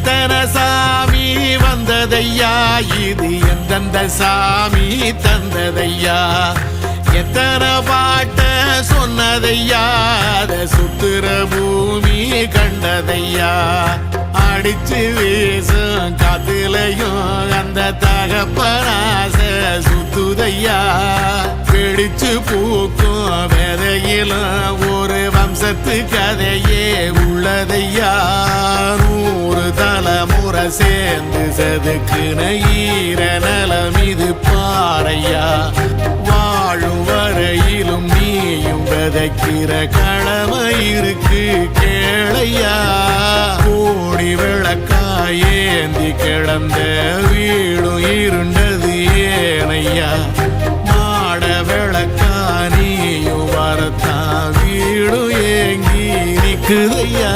எத்தனை சாமி வந்ததையா, இது எந்தெந்த சாமி தந்ததையா, எத்தனை பாட்ட சொன்னதையா, அத சுத்துற பூமி கண்டதையா, அடிச்சு வீசும் காத்துலையும் அந்த தகப்பனாச சுத்துதையா, பிடிச்சு பூக்கும் விதையிலும் ஒரு வம்சத்து கதையே உள்ளதையா, 100 தலைமுறை சேர்ந்து செதுக்குன ஈர நலம் இது பாறையா, வாழும் வரையிலும் நீயும் விதைக்கிற கடமை இருக்கு கேளையா, கோடி விளக்காயேந்தி கிடந்த வீடும் இருண்டது ஏனையா, மாட விளக்கா நீயும் வரத்தான் வீடும் ஏங்கி நிக்குதையா.